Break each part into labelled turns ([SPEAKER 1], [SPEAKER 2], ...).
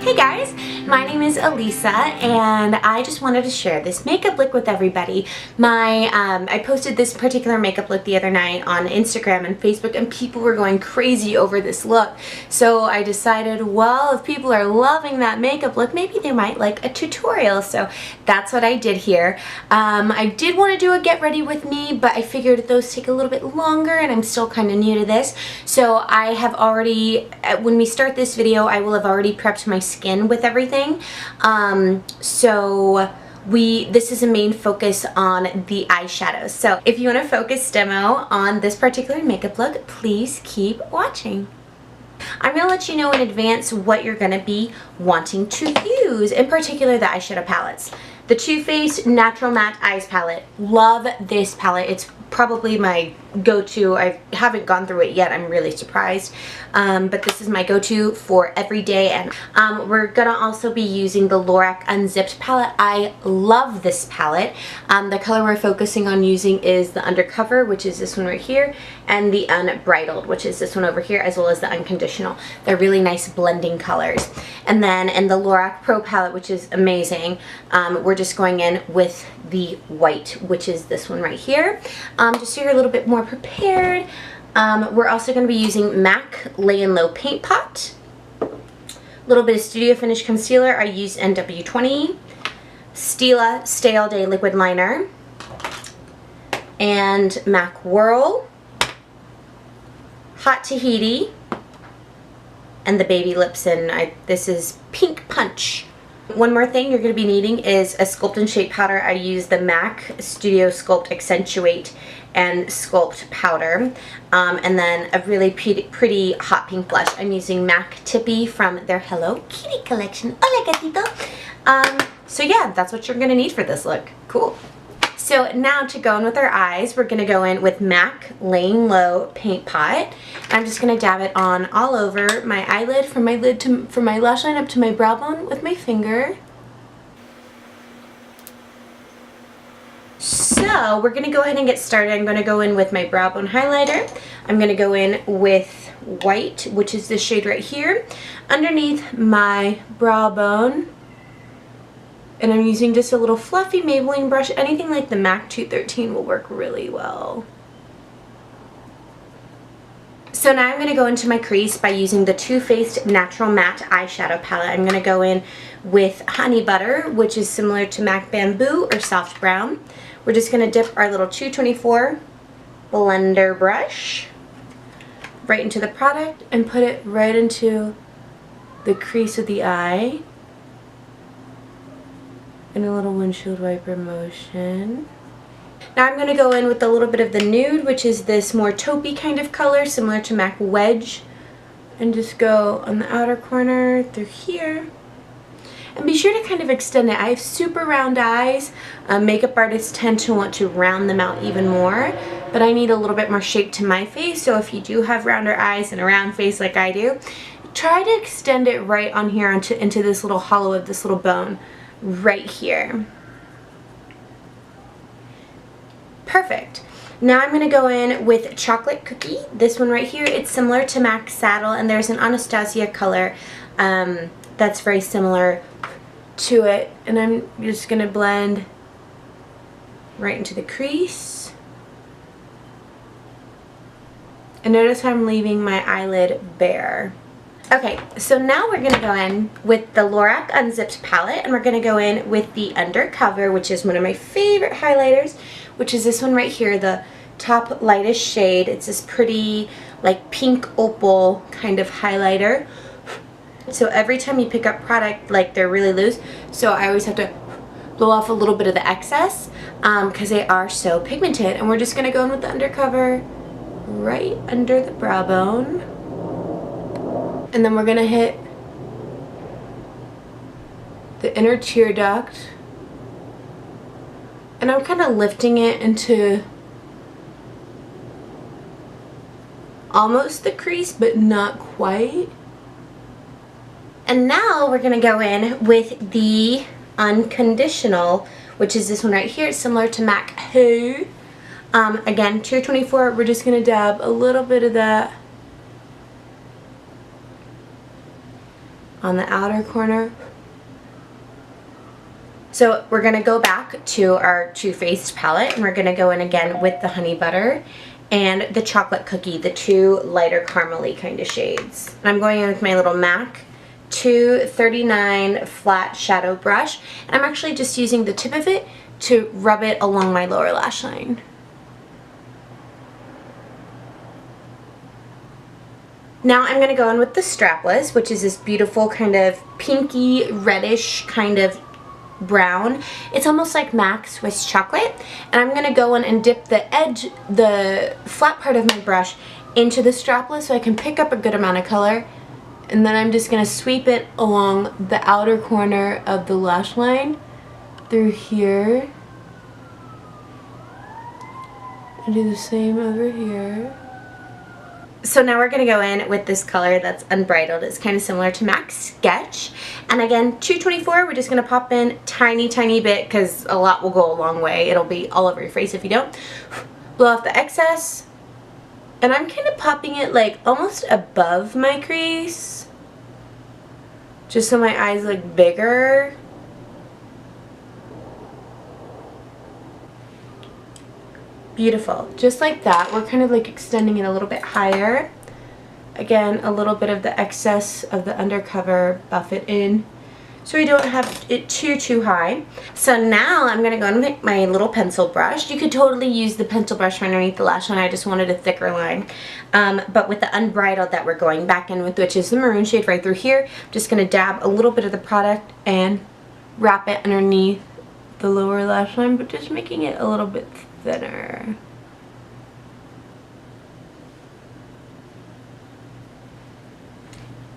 [SPEAKER 1] Hey guys, my name is Elisa and I just wanted to share this makeup look with everybody. I posted this particular makeup look the other night on Instagram and Facebook and people were going crazy over this look. So I decided, well, if people are loving that makeup look, maybe they might like a tutorial. So that's what I did here. I did want to do a get ready with me, but I figured those take a little bit longer and I'm still kind of new to this. So I have already, when we start this video, I will have already prepped my skin with everything. This is a main focus on the eyeshadows. So if you want a focus demo on this particular makeup look, please keep watching. I'm going to let you know in advance what you're going to be wanting to use, in particular the eyeshadow palettes. The Too Faced Natural Matte Eyes palette. Love this palette. It's probably my go-to. I haven't gone through it yet. I'm really surprised. But this is my go-to for every day. And we're going to also be using the Lorac Unzipped palette. I love this palette. The color we're focusing on using is the Undercover, which is this one right here, and the Unbridled, which is this one over here, as well as the Unconditional. They're really nice blending colors. And then in the Lorac Pro palette, which is amazing, we're just going in with the white, which is this one right here. Just so you're a little bit more prepared. We're also going to be using MAC Lay and Low Paint Pot. A little bit of Studio Finish Concealer. I used NW20. Stila Stay All Day Liquid Liner. And MAC Whirl. Hot Tahiti. And the Baby Lips, and this is Pink Punch. One more thing you're going to be needing is a Sculpt and Shape powder. I use the MAC Studio Sculpt Accentuate and Sculpt powder. And then a really pretty hot pink blush. I'm using MAC Tippy from their Hello Kitty collection. Hola gatito! So yeah, that's what you're going to need for this look. Cool. So now to go in with our eyes, we're going to go in with MAC Laying Low Paint Pot. I'm just going to dab it on all over my eyelid, from my lash line up to my brow bone with my finger. So we're going to go ahead and get started. I'm going to go in with my brow bone highlighter. I'm going to go in with white, which is this shade right here, underneath my brow bone. And I'm using just a little fluffy Maybelline brush. Anything like the MAC 213 will work really well. So now I'm going to go into my crease by using the Too Faced Natural Matte Eyeshadow Palette. I'm going to go in with Honey Butter, which is similar to MAC Bamboo or Soft Brown. We're just going to dip our little 224 blender brush right into the product and put it right into the crease of the eye. In a little windshield wiper motion. Now I'm going to go in with a little bit of the nude, which is this more taupey kind of color, similar to MAC Wedge. And just go on the outer corner through here. And be sure to kind of extend it. I have super round eyes. Makeup artists tend to want to round them out even more. But I need a little bit more shape to my face. So if you do have rounder eyes and a round face like I do, try to extend it right on here into this little hollow of this little bone. Right here. Perfect. Now I'm going to go in with Chocolate Cookie. This one right here, it's similar to MAC Saddle, and there's an Anastasia color that's very similar to it. And I'm just going to blend right into the crease. And notice I'm leaving my eyelid bare. Okay, so now we're going to go in with the Lorac Unzipped palette, and we're going to go in with the Undercover, which is one of my favorite highlighters, which is this one right here, the top lightest shade. It's this pretty, like, pink opal kind of highlighter. So every time you pick up product, like, they're really loose, so I always have to blow off a little bit of the excess because they are so pigmented. And we're just going to go in with the Undercover right under the brow bone. And then we're going to hit the inner tear duct. And I'm kind of lifting it into almost the crease, but not quite. And now we're going to go in with the Unconditional, which is this one right here. It's similar to MAC Who. Again, tier 24, we're just going to dab a little bit of that on the outer corner. So we're going to go back to our Too Faced palette, and we're going to go in again with the honey butter and the chocolate cookie, the two lighter caramely kind of shades. And I'm going in with my little MAC 239 flat shadow brush, and I'm actually just using the tip of it to rub it along my lower lash line. Now I'm going to go in with the strapless, which is this beautiful kind of pinky reddish kind of brown. It's almost like MAC Swiss chocolate, and I'm going to go in and dip the edge, the flat part of my brush into the strapless so I can pick up a good amount of color, and then I'm just going to sweep it along the outer corner of the lash line through here and do the same over here. So now we're going to go in with this color that's unbridled. It's kind of similar to MAC Sketch. And again, 224, we're just going to pop in tiny bit because a lot will go a long way. It'll be all over your face if you don't. Blow off the excess. And I'm kind of popping it like almost above my crease, just so my eyes look bigger. Beautiful. Just like that. We're kind of like extending it a little bit higher. Again, a little bit of the excess of the undercover, buff it in so we don't have it too high. So now I'm going to go and make my little pencil brush. You could totally use the pencil brush from underneath the lash line. I just wanted a thicker line. But with the unbridled that we're going back in with, which is the maroon shade right through here, I'm just going to dab a little bit of the product and wrap it underneath the lower lash line, but just making it a little bit thinner.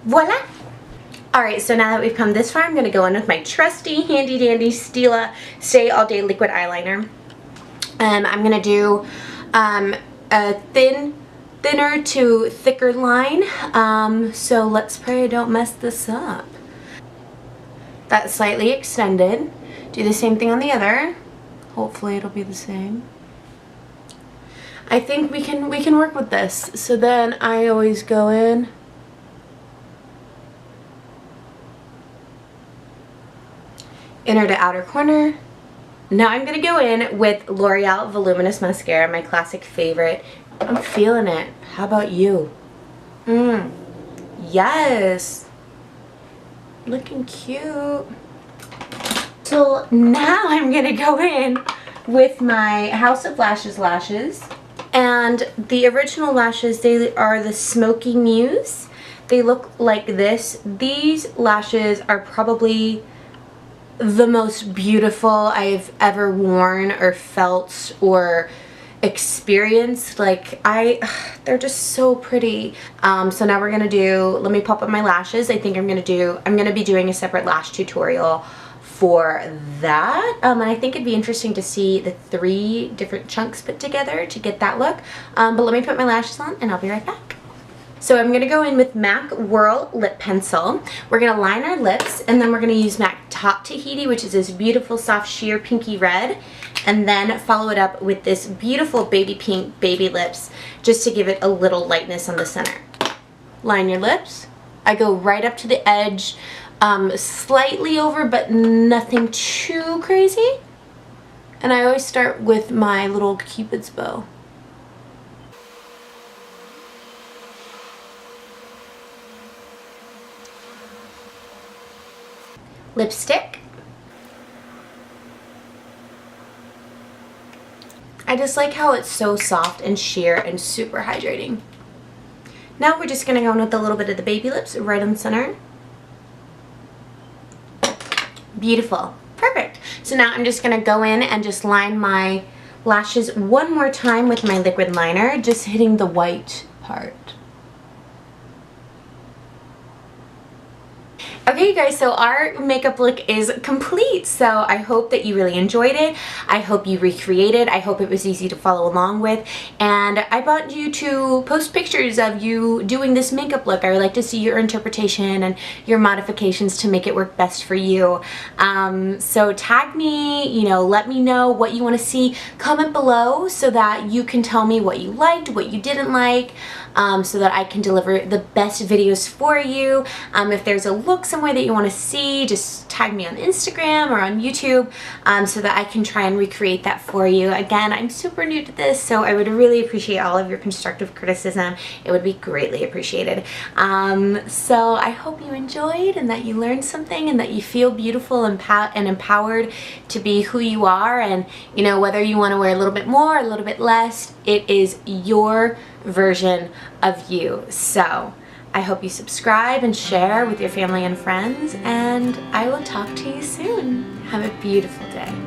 [SPEAKER 1] Voila! Alright, so now that we've come this far, I'm going to go in with my trusty, handy dandy Stila Stay All Day Liquid Eyeliner. I'm going to do a thinner to thicker line. So let's pray I don't mess this up. That's slightly extended. Do the same thing on the other. Hopefully it'll be the same. I think we can work with this. So then I always go in inner to outer corner. Now I'm going to go in with L'Oreal Voluminous Mascara, my classic favorite. I'm feeling it. How about you? Yes. Looking cute. So now I'm going to go in with my House of Lashes lashes. And the original lashes, they are the Smoky Muse. They look like this. These lashes are probably the most beautiful I've ever worn or felt or experienced. Like, they're just so pretty. So now we're gonna do, let me pop up my lashes. I think I'm gonna be doing a separate lash tutorial for that. And I think it'd be interesting to see the 3 different chunks put together to get that look. But let me put my lashes on and I'll be right back. So I'm going to go in with MAC Whirl Lip Pencil. We're going to line our lips, and then we're going to use MAC Top Tahiti, which is this beautiful soft sheer pinky red, and then follow it up with this beautiful baby pink Baby Lips, just to give it a little lightness on the center. Line your lips. I go right up to the edge, slightly over, but nothing too crazy. And I always start with my little Cupid's bow. Lipstick. I just like how it's so soft and sheer and super hydrating. Now we're just going to go in with a little bit of the Baby Lips right in the center. Beautiful. Perfect. So now I'm just going to go in and just line my lashes one more time with my liquid liner, just hitting the white part. Okay, you guys, so our makeup look is complete. So I hope that you really enjoyed it. I hope you recreated. I hope it was easy to follow along with. And I want you to post pictures of you doing this makeup look. I would like to see your interpretation and your modifications to make it work best for you. So tag me, let me know what you want to see. Comment below so that you can tell me what you liked, what you didn't like. so that I can deliver the best videos for you. If there's a look somewhere that you want to see, just tag me on Instagram or on YouTube so that I can try and recreate that for you. Again, I'm super new to this, so I would really appreciate all of your constructive criticism. It would be greatly appreciated. So I hope you enjoyed and that you learned something and that you feel beautiful and empowered to be who you are. And you know, whether you want to wear a little bit more, a little bit less, it is your version of you. So I hope you subscribe and share with your family and friends, and I will talk to you soon. Have a beautiful day.